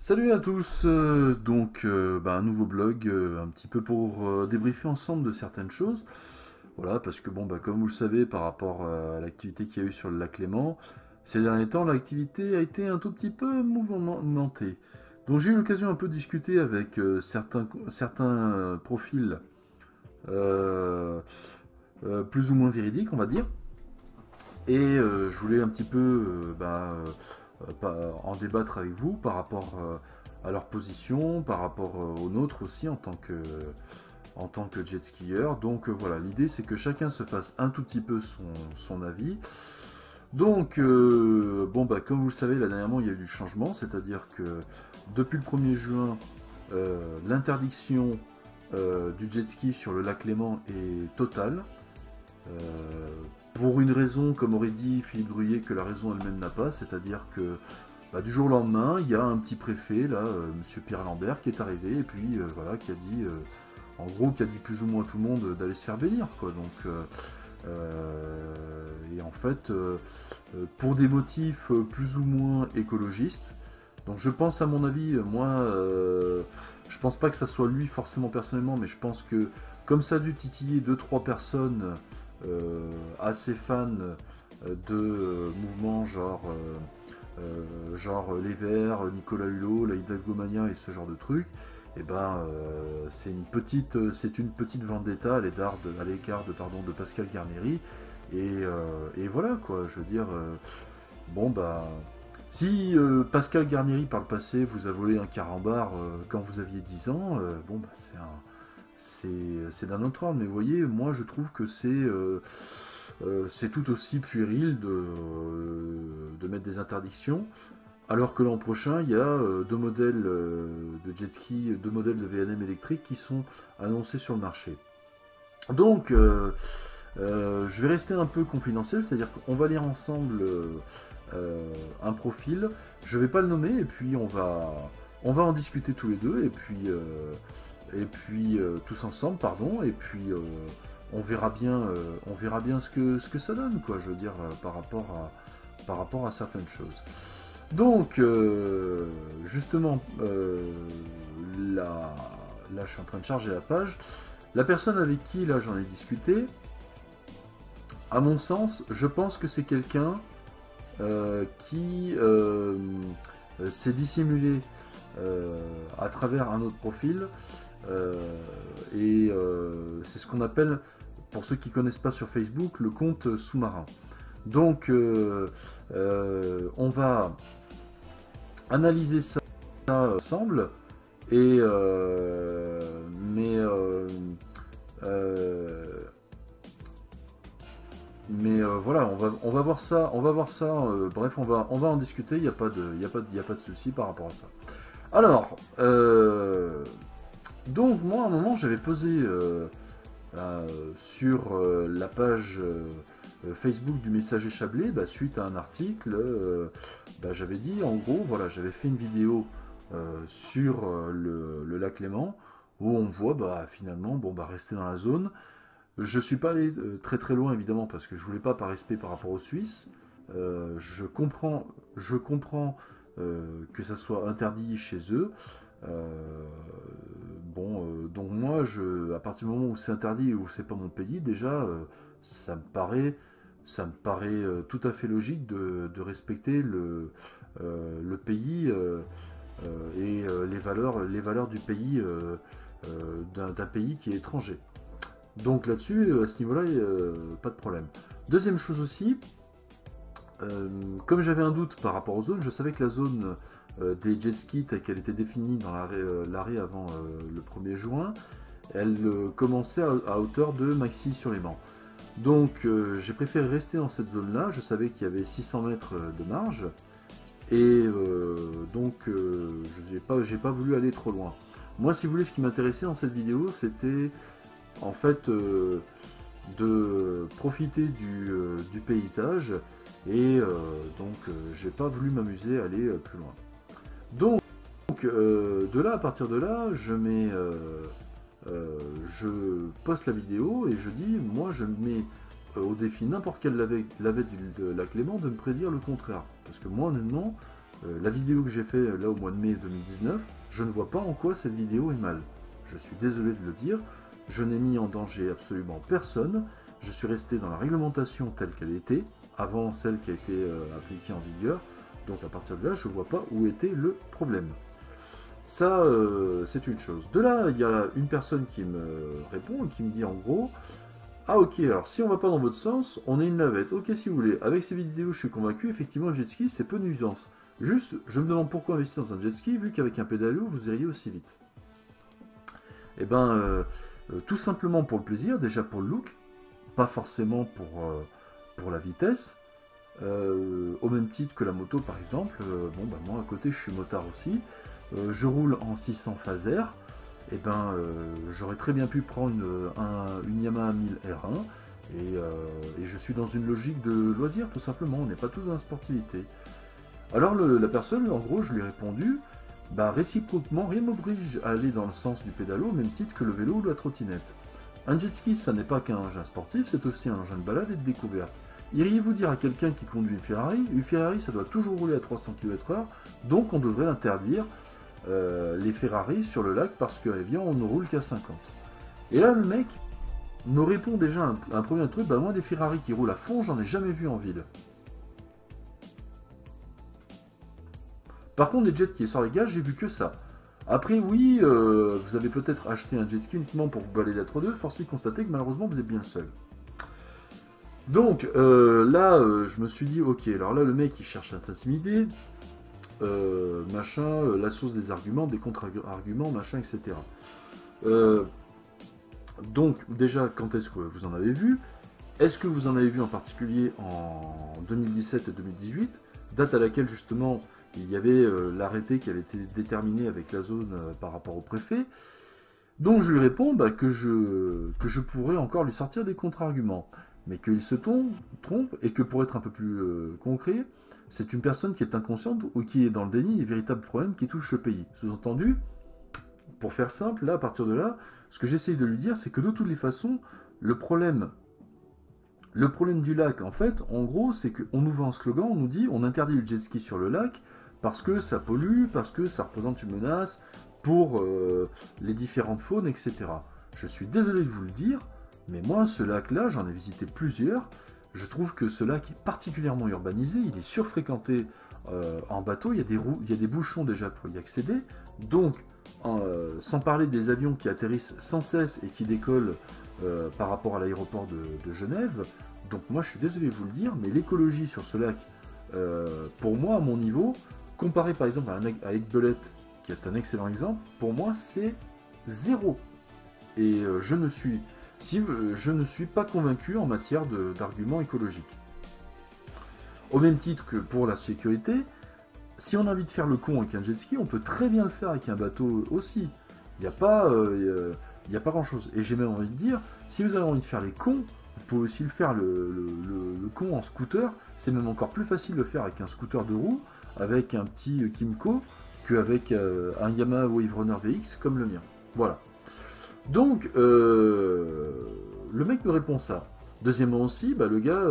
Salut à tous, un nouveau blog, un petit peu pour débriefer ensemble de certaines choses. Voilà, parce que comme vous le savez, par rapport à l'activité qu'il y a eu sur le lac Léman, ces derniers temps, l'activité a été un tout petit peu mouvementée. Donc j'ai eu l'occasion un peu de discuter avec certains profils euh, plus ou moins véridiques, on va dire. Et je voulais un petit peu en débattre avec vous par rapport à leur position, par rapport aux nôtres aussi en tant que jet skieur. Donc voilà, l'idée c'est que chacun se fasse un tout petit peu son avis. Donc, comme vous le savez, là dernièrement il y a eu du changement, c'est-à-dire que depuis le 1er juin, l'interdiction du jet ski sur le lac Léman est totale. Euh, pour une raison, comme aurait dit Philippe Drouillet, que la raison elle-même n'a pas, c'est-à-dire que du jour au lendemain, il y a un petit préfet, là, Monsieur Pierre Lambert, qui est arrivé, et puis voilà, qui a dit, en gros, qui a dit plus ou moins à tout le monde d'aller se faire bénir, quoi. Donc, et en fait, pour des motifs plus ou moins écologistes, donc je pense à mon avis, moi, je pense pas que ça soit lui forcément personnellement, mais je pense que comme ça a dû titiller deux trois personnes assez fans de mouvements genre Les Verts, Nicolas Hulot, la Hidalgomania et ce genre de trucs, et c'est une petite vendetta à l'égard de Pascal Garnieri, et voilà quoi, je veux dire, si Pascal Garnieri par le passé vous a volé un carambar quand vous aviez 10 ans, c'est d'un autre ordre, mais vous voyez, moi je trouve que c'est tout aussi puéril de mettre des interdictions, alors que l'an prochain, il y a deux modèles de jet ski, deux modèles de VNM électriques qui sont annoncés sur le marché. Donc, je vais rester un peu confidentiel, c'est-à-dire qu'on va lire ensemble un profil, je vais pas le nommer, et puis on va en discuter tous les deux, et puis tous ensemble, pardon, et puis on verra bien ce que ça donne, quoi, je veux dire, par rapport à certaines choses. Donc, justement, là, je suis en train de charger la page. La personne avec qui, là, j'en ai discuté, à mon sens, je pense que c'est quelqu'un qui s'est dissimulé à travers un autre profil. C'est ce qu'on appelle, pour ceux qui ne connaissent pas sur Facebook, le compte sous-marin. Donc, on va analyser ça ensemble, et voilà, on va voir ça, bref, on va en discuter, il n'y a pas de souci par rapport à ça. Alors, donc moi à un moment j'avais posé sur la page Facebook du Messager Chablais, suite à un article, j'avais dit en gros, voilà, j'avais fait une vidéo sur le lac Léman, où on voit finalement, rester dans la zone. Je suis pas allé très très loin évidemment parce que je voulais pas, par respect par rapport aux Suisses. Je comprends que ça soit interdit chez eux. Donc moi, à partir du moment où c'est interdit et où c'est pas mon pays, déjà, ça me paraît tout à fait logique de respecter le pays et les valeurs du pays, d'un pays qui est étranger. Donc là-dessus, à ce niveau-là, pas de problème. Deuxième chose aussi, comme j'avais un doute par rapport aux zones, je savais que la zone des jet skis, telle qu'elle était définie dans l'arrêt avant le 1er juin, elle commençait à hauteur de Maxi sur les Mans. Donc j'ai préféré rester dans cette zone-là, je savais qu'il y avait 600 mètres de marge, et j'ai pas voulu aller trop loin. Moi, si vous voulez, ce qui m'intéressait dans cette vidéo, c'était en fait de profiter du paysage, et j'ai pas voulu m'amuser à aller plus loin. Donc à partir de là, je poste la vidéo et je dis, moi je mets au défi n'importe quel lavet de lac Léman de me prédire le contraire. Parce que moi honnêtement, La vidéo que j'ai fait là au mois de mai 2019, je ne vois pas en quoi cette vidéo est mal. Je suis désolé de le dire, je n'ai mis en danger absolument personne, je suis resté dans la réglementation telle qu'elle était, avant celle qui a été appliquée en vigueur, donc à partir de là, je ne vois pas où était le problème. Ça, c'est une chose. De là, il y a une personne qui me répond et qui me dit en gros, ah ok, alors si on va pas dans votre sens, on est une navette. Ok, si vous voulez. Avec ces vidéos, je suis convaincu, effectivement, le jet ski, c'est peu de nuisance. Juste, je me demande pourquoi investir dans un jet ski, vu qu'avec un pédalo, vous iriez aussi vite. Eh ben, tout simplement pour le plaisir, déjà pour le look, pas forcément pour la vitesse. Au même titre que la moto, par exemple. Bon, bah moi, à côté, je suis motard aussi. Je roule en 600 phaser. Et ben, j'aurais très bien pu prendre une Yamaha 1000 R1 et je suis dans une logique de loisir tout simplement, on n'est pas tous dans la sportivité. Alors la personne, en gros, je lui ai répondu, bah réciproquement, rien ne m'oblige à aller dans le sens du pédalo au même titre que le vélo ou la trottinette. Un jet ski, ça n'est pas qu'un engin sportif, c'est aussi un engin de balade et de découverte. Iriez-vous dire à quelqu'un qui conduit une Ferrari, ça doit toujours rouler à 300 km/h, donc on devrait l'interdire les Ferrari sur le lac parce qu'Evian on ne roule qu'à 50. Et là le mec me répond déjà un premier truc, bah moi des Ferrari qui roulent à fond j'en ai jamais vu en ville. Par contre des jets qui sortent les gaz j'ai vu que ça. Après oui, vous avez peut-être acheté un jet ski uniquement pour vous balader d'être deux, force est de constater que malheureusement vous êtes bien le seul. Donc là je me suis dit ok, alors là le mec il cherche à t'intimider. Machin, la source des arguments, des contre-arguments, machin, etc. Donc, déjà, quand est-ce que vous en avez vu? Est-ce que vous en avez vu en particulier en 2017 et 2018, date à laquelle justement il y avait l'arrêté qui avait été déterminé avec la zone par rapport au préfet? Donc je lui réponds bah, que je pourrais encore lui sortir des contre-arguments, mais qu'il se trompe et que pour être un peu plus concret, c'est une personne qui est inconsciente ou qui est dans le déni des véritables problèmes qui touchent le pays. Sous-entendu, pour faire simple, là, à partir de là, ce que j'essaye de lui dire, c'est que de toutes les façons, le problème du lac, en fait, en gros, c'est qu'on nous vend un slogan, on nous dit on interdit le jet ski sur le lac parce que ça pollue, parce que ça représente une menace pour les différentes faunes, etc. Je suis désolé de vous le dire, mais moi, ce lac-là, j'en ai visité plusieurs. Je trouve que ce lac est particulièrement urbanisé, il est surfréquenté en bateau, il y a des bouchons déjà pour y accéder, donc sans parler des avions qui atterrissent sans cesse et qui décollent par rapport à l'aéroport de Genève, donc moi je suis désolé de vous le dire, mais l'écologie sur ce lac, pour moi à mon niveau, comparé par exemple à Aiguebelette, qui est un excellent exemple, pour moi c'est zéro. Et je ne suis pas convaincu en matière d'arguments écologiques. Au même titre que pour la sécurité, si on a envie de faire le con avec un jet ski, on peut très bien le faire avec un bateau aussi. Il n'y a pas grand chose. Et j'ai même envie de dire, si vous avez envie de faire les cons, vous pouvez aussi le faire le con en scooter. C'est même encore plus facile de le faire avec un scooter de roue, avec un petit Kymco, qu'avec un Yamaha Wave Runner VX comme le mien. Voilà. Donc, le mec me répond ça. Deuxièmement aussi, bah, le gars,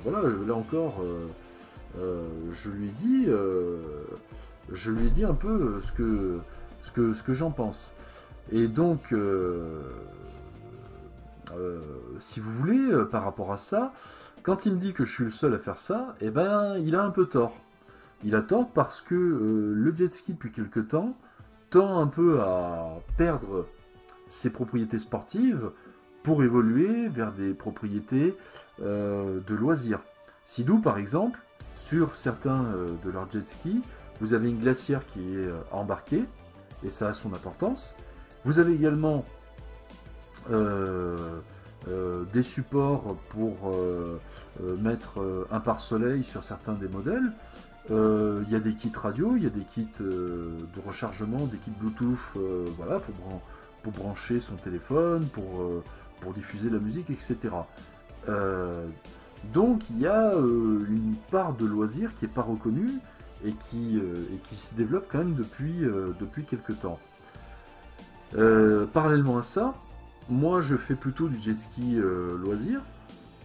voilà, là encore, je lui ai dit un peu ce que j'en pense. Et donc, si vous voulez, par rapport à ça, quand il me dit que je suis le seul à faire ça, eh ben, il a un peu tort. Il a tort parce que le jet ski, depuis quelque temps, tend un peu à perdre ses propriétés sportives pour évoluer vers des propriétés de loisirs. Sidou, par exemple, sur certains de leurs jet skis, vous avez une glacière qui est embarquée, et ça a son importance. Vous avez également des supports pour mettre un pare-soleil sur certains des modèles. Il y a des kits radio, il y a des kits de rechargement, des kits Bluetooth, voilà, pour brancher son téléphone, pour diffuser la musique, etc. Donc il y a une part de loisir qui n'est pas reconnue et qui se développe quand même depuis quelques temps. Parallèlement à ça, moi je fais plutôt du jet ski loisir,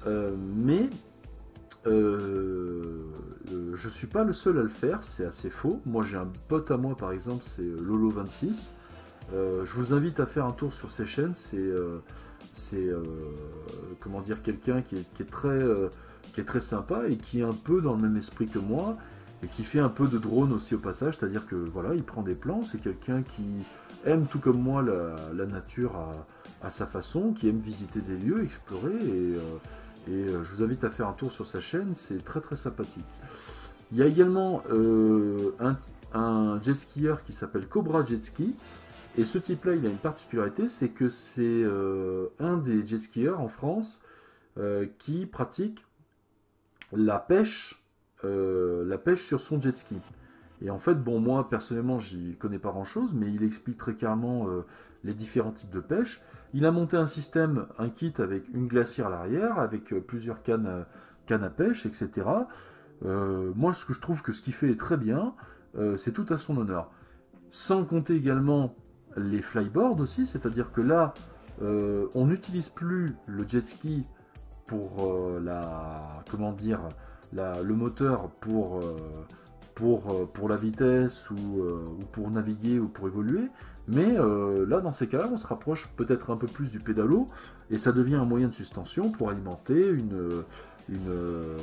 mais je suis pas le seul à le faire, c'est assez faux. Moi j'ai un pote à moi par exemple, c'est Lolo26. Je vous invite à faire un tour sur ses chaînes, c'est comment dire, quelqu'un qui est très sympa et qui est un peu dans le même esprit que moi et qui fait un peu de drone aussi au passage, c'est-à-dire que voilà, il prend des plans, c'est quelqu'un qui aime tout comme moi la nature à sa façon, qui aime visiter des lieux, explorer et je vous invite à faire un tour sur sa chaîne, c'est très très sympathique. Il y a également un jet skieur qui s'appelle Cobra Jet Ski. Et ce type-là, il a une particularité, c'est que c'est un des jet skieurs en France qui pratique la pêche sur son jet ski. Et en fait, bon, moi, personnellement, j'y connais pas grand-chose, mais il explique très clairement les différents types de pêche. Il a monté un système, un kit avec une glacière à l'arrière, avec plusieurs cannes à pêche, etc. Moi, ce que je trouve que ce qu'il fait est très bien, c'est tout à son honneur. Sans compter également les flyboards aussi, c'est-à-dire que là, on n'utilise plus le jet ski pour comment dire, le moteur pour la vitesse ou pour naviguer ou pour évoluer, mais là, dans ces cas-là, on se rapproche peut-être un peu plus du pédalo et ça devient un moyen de suspension pour alimenter une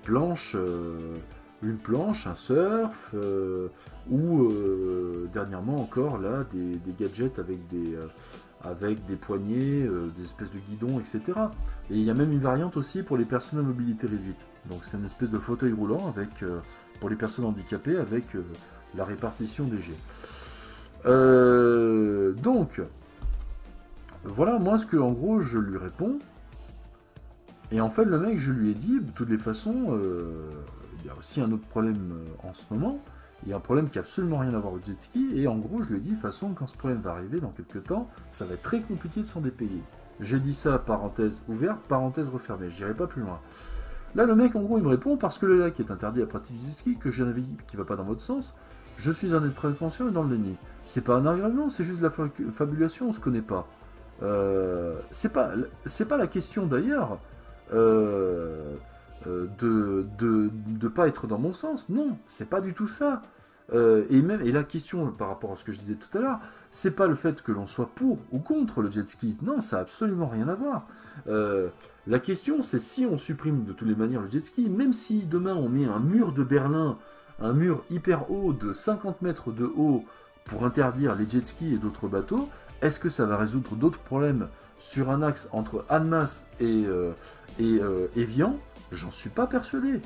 planche. Une planche, un surf, ou dernièrement encore là des gadgets avec des poignées, des espèces de guidons, etc. Et il y a même une variante aussi pour les personnes à mobilité réduite. Donc c'est une espèce de fauteuil roulant avec pour les personnes handicapées avec la répartition des jets. Donc voilà moi ce que en gros je lui réponds. Et en fait le mec je lui ai dit de toutes les façons. Il y a aussi un autre problème en ce moment. Il y a un problème qui n'a absolument rien à voir au jet ski. Et en gros, je lui ai dit, de toute façon, quand ce problème va arriver dans quelques temps, ça va être très compliqué de s'en dépayer. J'ai dit ça, parenthèse ouverte, parenthèse refermée. Je n'irai pas plus loin. Là, le mec, en gros, il me répond, parce que le lac est interdit à pratiquer du jet ski, que j'ai un avis qui ne va pas dans votre sens, je suis un être très conscient et dans le déni. C'est pas un argument, c'est juste de la fabulation, on se connaît pas. C'est pas la question d'ailleurs. De pas être dans mon sens. Non, c'est pas du tout ça. Et la question par rapport à ce que je disais tout à l'heure, c'est pas le fait que l'on soit pour ou contre le jet ski. Non, ça a absolument rien à voir. La question, c'est si on supprime de toutes les manières le jet ski, même si demain on met un mur de Berlin, un mur hyper haut de 50 mètres de haut pour interdire les jet skis et d'autres bateaux, est-ce que ça va résoudre d'autres problèmes sur un axe entre Annemasse et Évian? J'en suis pas persuadé.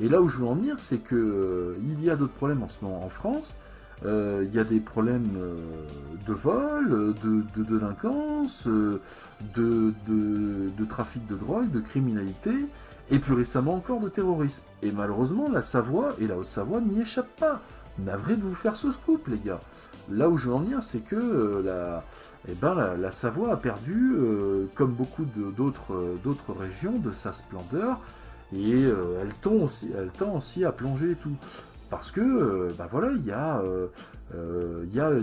Et là où je veux en venir, c'est que il y a d'autres problèmes en ce moment en France. Il y a des problèmes de vol, de délinquance, de trafic de drogue, de criminalité, et plus récemment encore de terrorisme. Et malheureusement, la Savoie et la Haute-Savoie n'y échappent pas. Navré de vous faire ce scoop, les gars. Là où je veux en venir, c'est que la Savoie a perdu, comme beaucoup d'autres régions, de sa splendeur. Et elle tend aussi à plonger et tout. Parce que, voilà, il y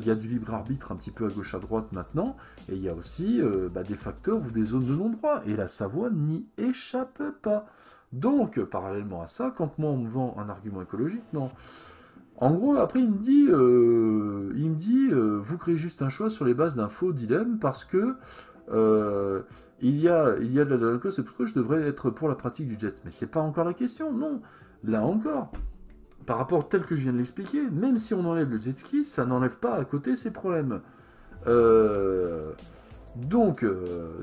a du libre arbitre un petit peu à gauche à droite maintenant, et il y a aussi des facteurs ou des zones de non-droit. Et la Savoie n'y échappe pas. Donc, parallèlement à ça, quand moi on me vend un argument écologique, non. En gros, après il me dit, vous créez juste un choix sur les bases d'un faux dilemme parce que il y a de la délinquance et pourquoi je devrais être pour la pratique du jet. Mais c'est pas encore la question, non. Là encore, par rapport tel que je viens de l'expliquer, même si on enlève le jet ski, ça n'enlève pas à côté ces problèmes. Donc,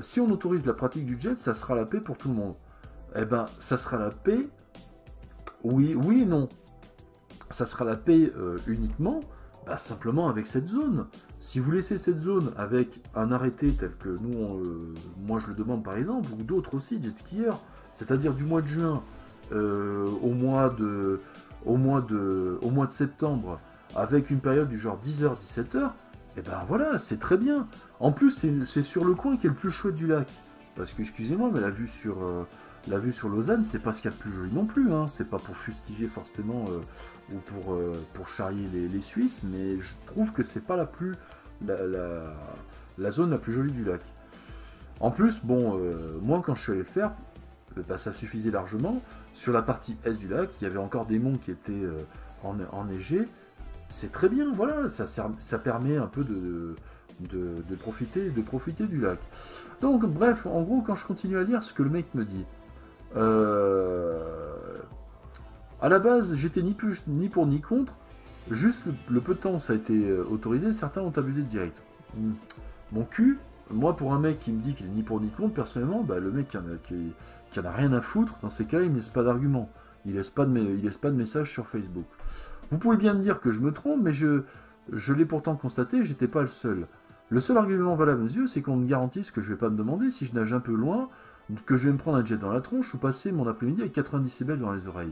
si on autorise la pratique du jet, ça sera la paix pour tout le monde. Eh ben, ça sera la paix, oui et non. Ça sera la paix uniquement, simplement avec cette zone. Si vous laissez cette zone avec un arrêté tel que nous, moi je le demande par exemple, ou d'autres aussi, jet skieurs, c'est-à-dire du mois de juin au mois de septembre, avec une période du genre 10h, 17h, et ben voilà, c'est très bien. En plus, c'est sur le coin qui est le plus chouette du lac. Parce que, excusez-moi, mais la vue sur Lausanne, c'est pas ce qu'il y a de plus joli non plus. Hein. C'est pas pour fustiger forcément ou pour charrier les Suisses, mais je trouve que c'est pas la zone la plus jolie du lac. En plus, bon, moi quand je suis allé le faire, ça suffisait largement. sur la partie est du lac, il y avait encore des monts qui étaient enneigés. C'est très bien, voilà, ça permet un peu de profiter du lac. Donc, bref, en gros, quand je continue à lire ce que le mec me dit, à la base, j'étais ni pour ni contre, juste le peu de temps où ça a été autorisé, certains ont abusé de direct. Mon cul, moi, pour un mec qui me dit qu'il est ni pour ni contre, personnellement, bah, le mec qui en a rien à foutre, dans ces cas-là, il ne laisse pas d'argument. Il laisse pas de message sur Facebook. Vous pouvez bien me dire que je me trompe, mais je l'ai pourtant constaté, j'étais pas le seul. Le seul argument valable à mes yeux, c'est qu'on me garantisse que je vais pas me demander si je nage un peu loin, que je vais me prendre un jet dans la tronche ou passer mon après-midi avec 90 décibels dans les oreilles.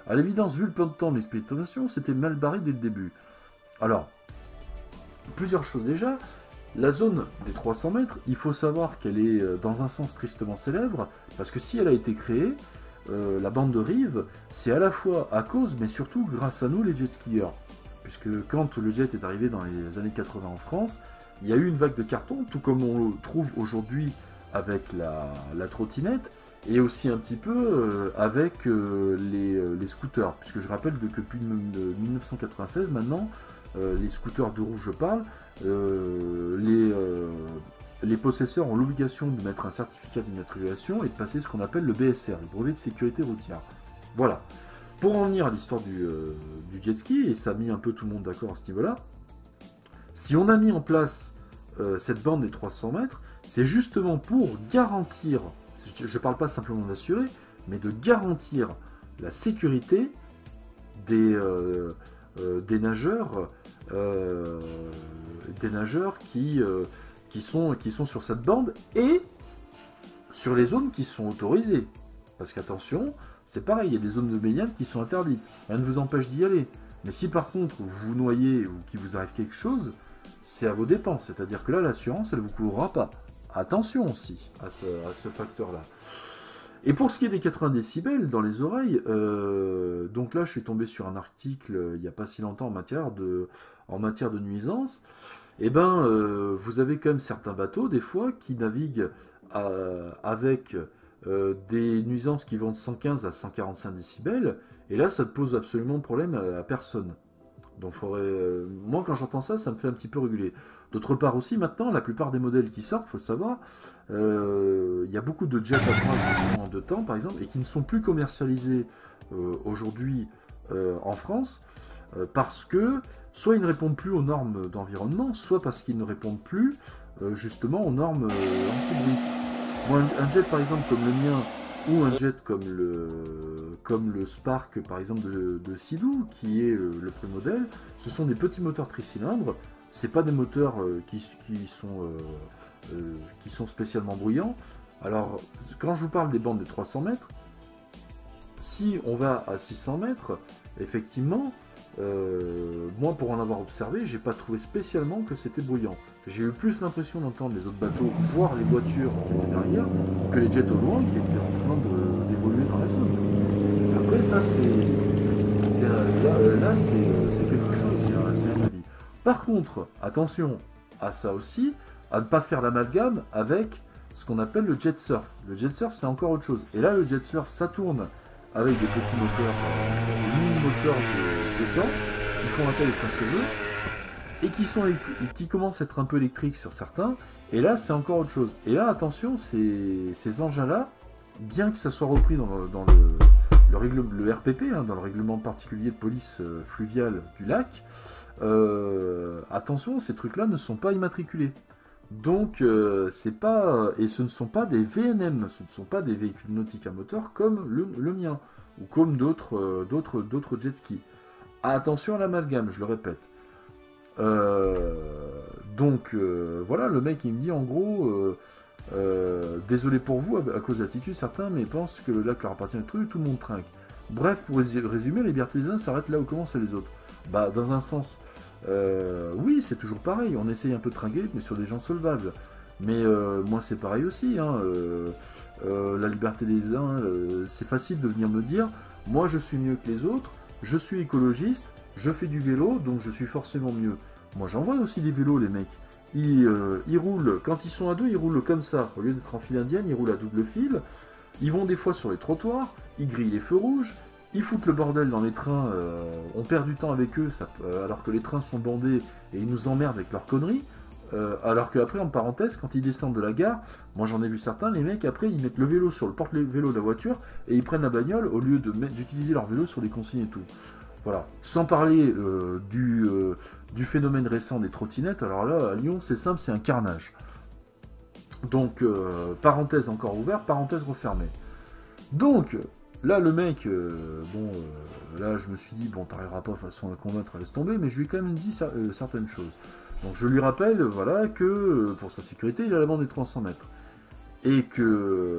À l'évidence, vu le peu de temps de l'expérimentation, c'était mal barré dès le début. Alors, plusieurs choses déjà. La zone des 300 mètres, il faut savoir qu'elle est dans un sens tristement célèbre, parce que si elle a été créée, la bande de rive, c'est à la fois à cause, mais surtout grâce à nous les jet skieurs. Puisque quand le jet est arrivé dans les années 80 en France, il y a eu une vague de cartons, tout comme on le trouve aujourd'hui avec la trottinette, et aussi un petit peu avec les scooters. Puisque je rappelle que depuis 1996 maintenant, les scooters de rouge je parle, les possesseurs ont l'obligation de mettre un certificat d'immatriculation et de passer ce qu'on appelle le BSR, le brevet de sécurité routière. Voilà. Pour en venir à l'histoire du jet ski, et ça a mis un peu tout le monde d'accord à ce niveau-là, si on a mis en place cette bande des 300 mètres, c'est justement pour garantir, je ne parle pas simplement d'assurer, mais de garantir la sécurité des nageurs qui sont sur cette bande et sur les zones qui sont autorisées. Parce qu'attention, c'est pareil, il y a des zones de baignade qui sont interdites. Rien ne vous empêche d'y aller. Mais si par contre vous vous noyez ou qu'il vous arrive quelque chose, c'est à vos dépens. C'est-à-dire que là, l'assurance, elle ne vous couvrira pas. Attention aussi à ce facteur-là. Et pour ce qui est des 80 décibels dans les oreilles, donc là je suis tombé sur un article il n'y a pas si longtemps en matière de nuisance. Et vous avez quand même certains bateaux des fois qui naviguent avec des nuisances qui vont de 115 à 145 décibels, et là ça ne pose absolument problème à personne. Donc moi quand j'entends ça, ça me fait un petit peu réguler. D'autre part aussi, maintenant, la plupart des modèles qui sortent, il faut savoir, il y a beaucoup de jets à bras qui sont en 2 temps, par exemple, et qui ne sont plus commercialisés aujourd'hui en France, parce que soit ils ne répondent plus aux normes d'environnement, soit parce qu'ils ne répondent plus justement aux normes anti-bruit. Moi, un jet par exemple comme le mien, ou un jet comme le Spark par exemple de Sea-Doo, qui est le pré-modèle, ce sont des petits moteurs tricylindres. C'est pas des moteurs qui sont spécialement bruyants. Alors, quand je vous parle des bandes des 300 mètres, si on va à 600 mètres, effectivement, moi pour en avoir observé, j'ai pas trouvé spécialement que c'était bruyant. J'ai eu plus l'impression d'entendre les autres bateaux, voire les voitures qui étaient derrière, que les jets au loin qui étaient en train d'évoluer dans la zone. Après, ça c'est quelque chose, c'est un avis. Par contre, attention à ça aussi, à ne pas faire l'amalgame avec ce qu'on appelle le jet surf. Le jet surf, c'est encore autre chose. Et là, le jet surf, ça tourne avec des petits moteurs, des mini-moteurs de temps, qui font la taille de 5 cheveux, et qui commencent à être un peu électriques sur certains. Et là, c'est encore autre chose. Et là, attention, ces engins-là, bien que ça soit repris dans le RPP, hein, dans le règlement particulier de police fluviale du lac, attention, ces trucs-là ne sont pas immatriculés. Donc, c'est pas, et ce ne sont pas des VNM, ce ne sont pas des véhicules nautiques à moteur comme le mien, ou comme d'autres jet skis. Attention à l'amalgame, je le répète. Donc, voilà, le mec il me dit en gros, désolé pour vous à cause de l'attitude, certains mais pensent que le lac leur appartient à tout le monde trinque. Bref, pour résumer, la liberté des uns s'arrête là où commencent les autres. Bah, dans un sens, oui, c'est toujours pareil, on essaye un peu de trinquer, mais sur des gens solvables. Mais moi, c'est pareil aussi, hein, la liberté des uns, c'est facile de venir me dire, moi je suis mieux que les autres, je suis écologiste, je fais du vélo, donc je suis forcément mieux. Moi, j'en vois aussi des vélos, les mecs. Ils roulent, quand ils sont à deux, ils roulent comme ça. Au lieu d'être en file indienne, ils roulent à double fil. Ils vont des fois sur les trottoirs, ils grillent les feux rouges, ils foutent le bordel dans les trains, on perd du temps avec eux, alors que les trains sont bandés et ils nous emmerdent avec leurs conneries. Alors qu'après, en parenthèse, quand ils descendent de la gare, moi j'en ai vu certains, les mecs après ils mettent le vélo sur le porte-vélo de la voiture et ils prennent la bagnole au lieu d'utiliser leur vélo sur les consignes et tout. Voilà. Sans parler du phénomène récent des trottinettes, alors là à Lyon c'est simple, c'est un carnage. Donc, parenthèse encore ouverte, parenthèse refermée. Donc, là le mec, là je me suis dit, bon t'arriveras pas de façon à le convaincre, laisse tomber, mais je lui ai quand même dit certaines choses. Donc je lui rappelle, voilà, que pour sa sécurité, il a la bande des 300 mètres. Et que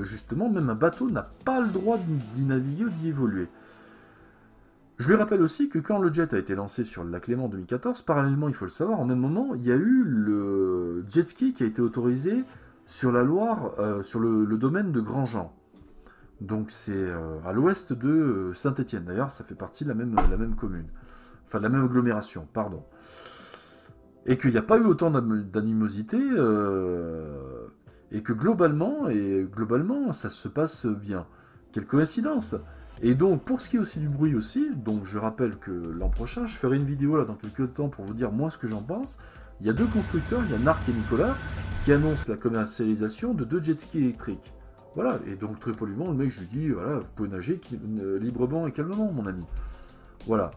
justement, même un bateau n'a pas le droit d'y naviguer ou d'y évoluer. Je lui rappelle aussi que quand le jet a été lancé sur le lac Léman en 2014, parallèlement, il faut le savoir, en même moment, il y a eu le jet ski qui a été autorisé sur la Loire, sur le domaine de Grandjean. Donc c'est à l'ouest de Saint-Étienne. D'ailleurs, ça fait partie de la même commune. Enfin, de la même agglomération, pardon. Et qu'il n'y a pas eu autant d'animosité, et que globalement, ça se passe bien. Quelle coïncidence! Et donc, pour ce qui est aussi du bruit aussi, donc je rappelle que l'an prochain, je ferai une vidéo là dans quelques temps pour vous dire moi ce que j'en pense. Il y a deux constructeurs, il y a Narc et Nicolas, qui annoncent la commercialisation de 2 jet skis électriques. Voilà, et donc très poliment, le mec, je lui dis, voilà, vous pouvez nager librement et calmement, mon ami. Voilà.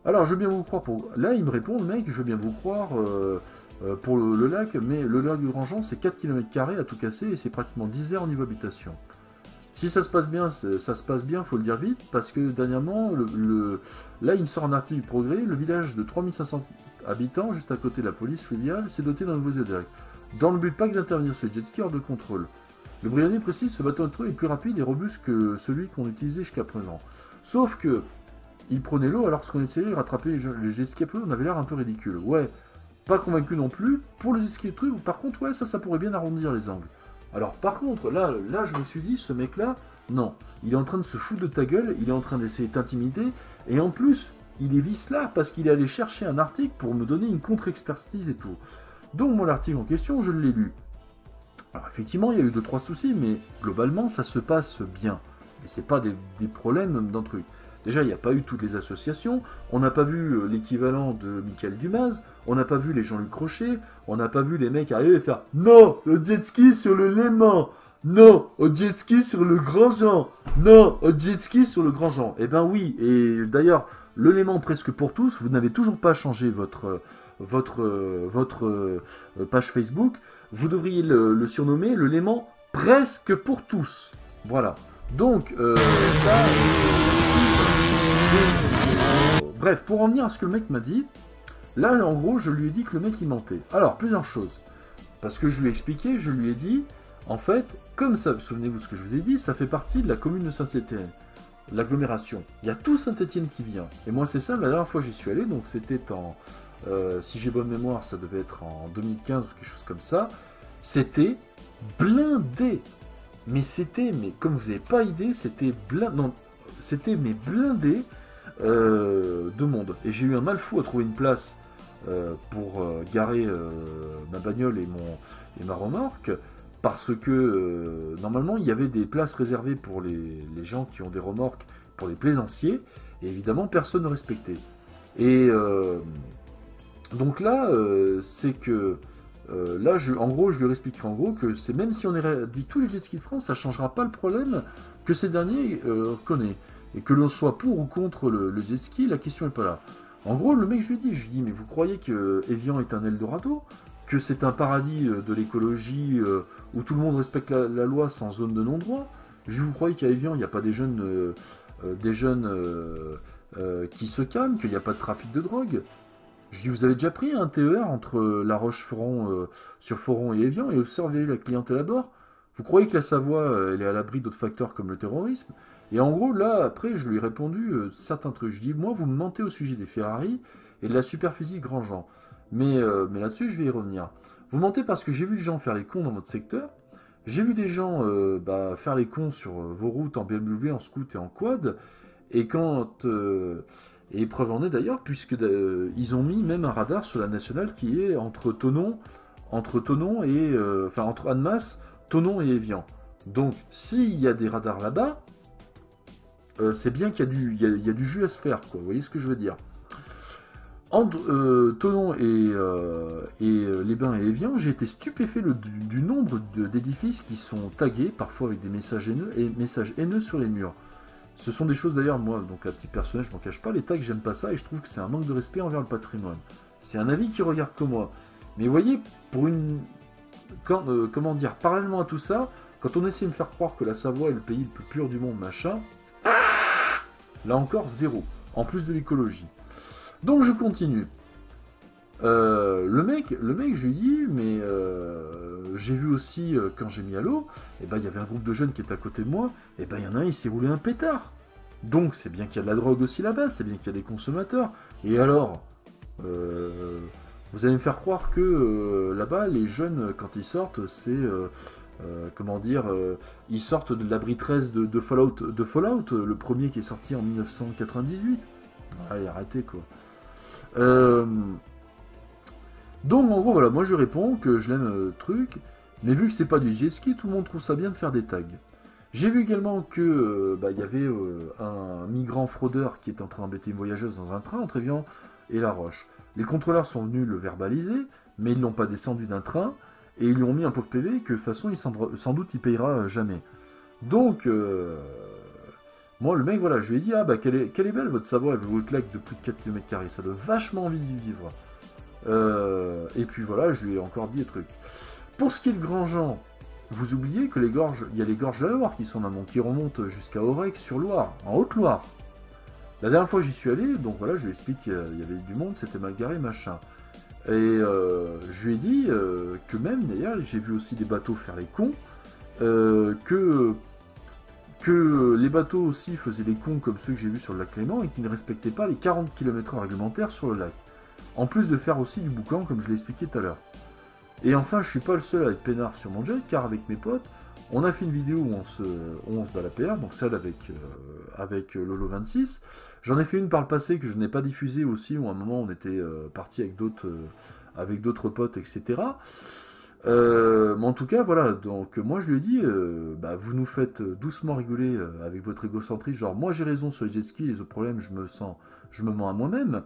Alors, je veux bien vous croire pour... Là, il me répond, le mec, je veux bien vous croire pour le lac, mais le lac du Grandjean, c'est 4 km² à tout casser, et c'est pratiquement 10 heures au niveau habitation. Si ça se passe bien, faut le dire vite, parce que dernièrement, là, il me sort un article du Progrès, le village de 3500 habitants, juste à côté de la police fluviale, s'est doté d'un nouveau zodiac. Dans le but pas que d'intervenir sur les jet skis hors de contrôle. Le Brionnais précise, ce bateau est plus rapide et robuste que celui qu'on utilisait jusqu'à présent. Sauf que, il prenait l'eau alors qu'on essayait de rattraper les jet skis à peu, on avait l'air un peu ridicule. Ouais, pas convaincu non plus. Pour le jet ski truc, par contre, ouais, ça pourrait bien arrondir les angles. Alors par contre, là je me suis dit, ce mec-là, non, il est en train de se foutre de ta gueule, il est en train d'essayer de t'intimider, et en plus, il est vicelard parce qu'il est allé chercher un article pour me donner une contre-expertise et tout. Donc mon article en question, je l'ai lu. Alors effectivement, il y a eu 2-3 soucis, mais globalement, ça se passe bien. Et c'est pas des problèmes d'un truc. Déjà, il n'y a pas eu toutes les associations, on n'a pas vu l'équivalent de Michael Dumas, on n'a pas vu les Jean-Luc Crochet, on n'a pas vu les mecs arriver et faire « Non, au jet ski sur le Léman, non, au jet ski sur le Grandjean, non, au jet ski sur le Grandjean ». Eh ben oui, et d'ailleurs, le Léman presque pour tous, vous n'avez toujours pas changé votre page Facebook, vous devriez le surnommer le Léman presque pour tous. Voilà. Donc, bref, pour en venir à ce que le mec m'a dit, là, en gros, je lui ai dit que le mec, il mentait. Alors, plusieurs choses. Parce que je lui ai expliqué, je lui ai dit, en fait, comme ça, souvenez-vous de ce que je vous ai dit, ça fait partie de la commune de Saint-Étienne, l'agglomération. Il y a tout Saint-Étienne qui vient. Et moi, c'est simple, la dernière fois j'y suis allé, donc c'était en... si j'ai bonne mémoire, ça devait être en 2015 ou quelque chose comme ça. C'était blindé. Mais comme vous n'avez pas idée, c'était blindé de monde. Et j'ai eu un mal fou à trouver une place pour garer ma bagnole et ma remorque, parce que normalement il y avait des places réservées pour les gens qui ont des remorques, pour les plaisanciers, et évidemment personne ne respectait. Et donc là, c'est que là, en gros, je lui expliquerai en gros que c'est même si on dit tous les jet skis de France, ça ne changera pas le problème que ces derniers connaissent. Et que l'on soit pour ou contre le jet ski, la question n'est pas là. En gros, le mec, je lui dis, mais vous croyez que Évian est un Eldorado? Que c'est un paradis de l'écologie où tout le monde respecte la loi sans zone de non-droit? Vous croyez qu'à Évian, il n'y a pas des jeunes qui se calment, qu'il n'y a pas de trafic de drogue? Je dis, vous avez déjà pris un TER entre La Roche-Foron, sur Foron et Évian et observé la clientèle à bord? Vous croyez que la Savoie, elle est à l'abri d'autres facteurs comme le terrorisme? Et en gros, là, après, je lui ai répondu certains trucs. Je dis, moi, vous me mentez au sujet des Ferrari et de la Superphysique Grandjean. Mais là-dessus, je vais y revenir. Vous mentez parce que j'ai vu des gens faire les cons dans votre secteur. J'ai vu des gens faire les cons sur vos routes en BMW, en scoot et en quad. Et quand... et preuve en est d'ailleurs, puisque ils ont mis même un radar sur la nationale qui est entre Thonon et... enfin, entre Annemasse, Thonon et Évian. Donc, s'il y a des radars là-bas, c'est bien qu'il y a du jus à se faire, quoi. Vous voyez ce que je veux dire? Entre Thonon et les Bains et Évian, j'ai été stupéfait du nombre d'édifices qui sont tagués, parfois avec des messages haineux sur les murs. Ce sont des choses d'ailleurs, moi, donc à titre personnel, je m'en cache pas, les tags, j'aime pas ça, et je trouve que c'est un manque de respect envers le patrimoine. C'est un avis qui regarde que moi. Mais vous voyez, comment dire, parallèlement à tout ça, quand on essaie de me faire croire que la Savoie est le pays le plus pur du monde, machin, là encore, zéro. En plus de l'écologie. Donc je continue. Le mec, je lui dis, mais j'ai vu aussi, quand j'ai mis à l'eau, et ben il y avait un groupe de jeunes qui était à côté de moi, et ben il y en a un, il s'est roulé un pétard. Donc c'est bien qu'il y a de la drogue aussi là-bas, c'est bien qu'il y a des consommateurs. Et alors, vous allez me faire croire que là-bas, les jeunes, quand ils sortent, c'est... comment dire, ils sortent de l'abri 13 de Fallout, le premier qui est sorti en 1998. Allez, arrêtez quoi. Donc en gros voilà, moi je réponds que je l'aime truc, mais vu que c'est pas du jet ski, tout le monde trouve ça bien de faire des tags. J'ai vu également que y avait un migrant fraudeur qui était en train d'embêter une voyageuse dans un train entre Évian et La Roche. Les contrôleurs sont venus le verbaliser, mais ils l'ont pas descendu d'un train, et ils lui ont mis un pauvre PV que de toute façon, sans doute, il payera jamais. Donc, moi, le mec, voilà, je lui ai dit, ah bah, quelle est belle votre Savoie avec votre lac de plus de 4 km², ça donne vachement envie d'y vivre. Et puis voilà, je lui ai encore dit des trucs. Pour ce qui est de Grandjean, vous oubliez que il y a les gorges de la Loire qui sont là, qui remontent jusqu'à Aurec sur Loire, en Haute-Loire. La dernière fois j'y suis allé, donc voilà, je lui explique qu'il y avait du monde, c'était mal garé, machin. Et je lui ai dit que même, d'ailleurs, j'ai vu aussi des bateaux faire les cons, que les bateaux aussi faisaient les cons comme ceux que j'ai vus sur le lac Léman et qui ne respectaient pas les 40 km/h réglementaires sur le lac. En plus de faire aussi du boucan, comme je l'ai expliqué tout à l'heure. Et enfin, je suis pas le seul à être peinard sur mon jet, car avec mes potes, on a fait une vidéo où on se bat la PR, donc celle avec Lolo 26. J'en ai fait une par le passé que je n'ai pas diffusée aussi, où à un moment on était parti avec d'autres potes, etc. Mais en tout cas, voilà, donc moi je lui ai dit, vous nous faites doucement rigoler avec votre égocentrisme, genre moi j'ai raison sur les jet skis, les autres problèmes, je me mens à moi-même.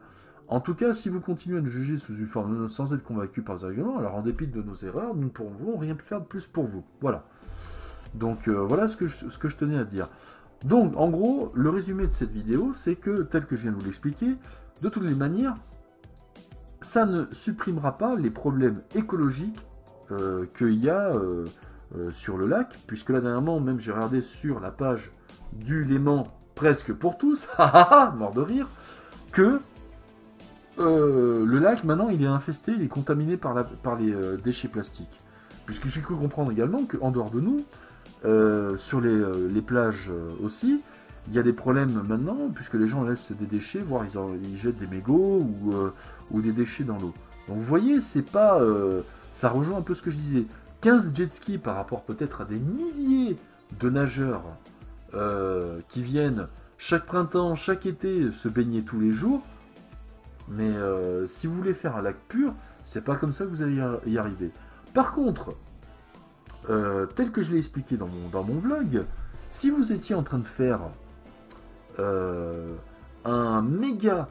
En tout cas, si vous continuez à nous juger sous une forme sans être convaincu par les arguments, alors en dépit de nos erreurs, nous ne pourrons rien faire de plus pour vous. Voilà. Donc voilà ce que je tenais à dire. Donc en gros, le résumé de cette vidéo, c'est que, tel que je viens de vous l'expliquer, de toutes les manières, ça ne supprimera pas les problèmes écologiques qu'il y a sur le lac, puisque là dernièrement, même j'ai regardé sur la page du Léman, presque pour tous, mort de rire, que le lac, maintenant, il est infesté, il est contaminé par les déchets plastiques. Puisque j'ai cru comprendre également qu'en dehors de nous, sur les plages aussi, il y a des problèmes maintenant, puisque les gens laissent des déchets, voire ils jettent des mégots ou des déchets dans l'eau. Donc vous voyez, c'est pas... ça rejoint un peu ce que je disais. 15 jet skis par rapport peut-être à des milliers de nageurs qui viennent chaque printemps, chaque été se baigner tous les jours. Mais si vous voulez faire un lac pur, c'est pas comme ça que vous allez y arriver. Par contre, tel que je l'ai expliqué dans mon vlog, si vous étiez en train de faire un méga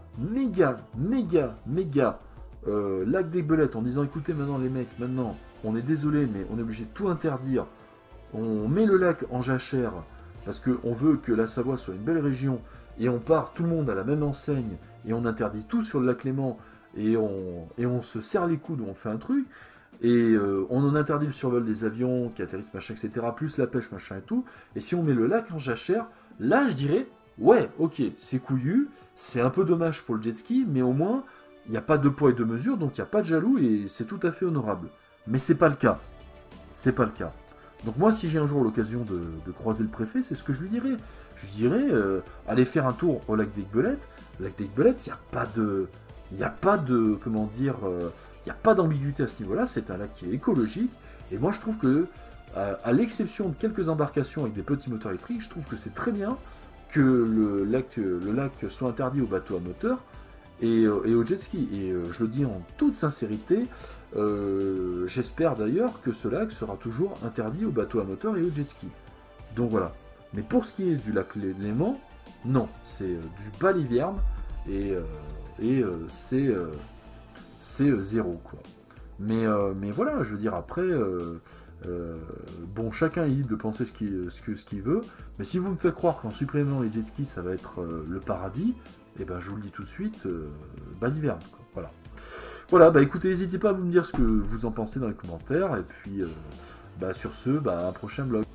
lac des Belettes en disant écoutez maintenant les mecs, maintenant on est désolé mais on est obligé de tout interdire, on met le lac en jachère parce qu'on veut que la Savoie soit une belle région et on part tout le monde à la même enseigne et on interdit tout sur le lac Léman et on se serre les coudes, on fait un truc et on en interdit le survol des avions qui atterrissent machin etc, plus la pêche machin et tout, et si on met le lac en jachère, là je dirais ouais ok c'est couillu, c'est un peu dommage pour le jet ski mais au moins il n'y a pas de poids et de mesure, donc il n'y a pas de jaloux et c'est tout à fait honorable. Mais c'est pas le cas. C'est pas le cas. Donc moi, si j'ai un jour l'occasion de croiser le préfet, c'est ce que je lui dirais. Je lui dirais, allez faire un tour au lac d'Aiguebelette. Le lac d'Aiguebelette, il n'y a pas de, comment dire, il n'y a pas d'ambiguïté à ce niveau-là. C'est un lac qui est écologique. Et moi, je trouve que, à l'exception de quelques embarcations avec des petits moteurs électriques, je trouve que c'est très bien que le lac soit interdit aux bateaux à moteur. et au jet ski. Et je le dis en toute sincérité, j'espère d'ailleurs que ce lac sera toujours interdit aux bateaux à moteur et aux jet ski. Donc voilà. Mais pour ce qui est du lac Léman, non, c'est du baliverne et c'est zéro quoi. Mais voilà, je veux dire après, bon, chacun est libre de penser ce qu'il veut, mais si vous me faites croire qu'en supplément les jet skis ça va être le paradis, et ben je vous le dis tout de suite, baliverne quoi. Voilà. Voilà, bah écoutez, n'hésitez pas à vous me dire ce que vous en pensez dans les commentaires, et puis bah, sur ce, bah, à un prochain vlog.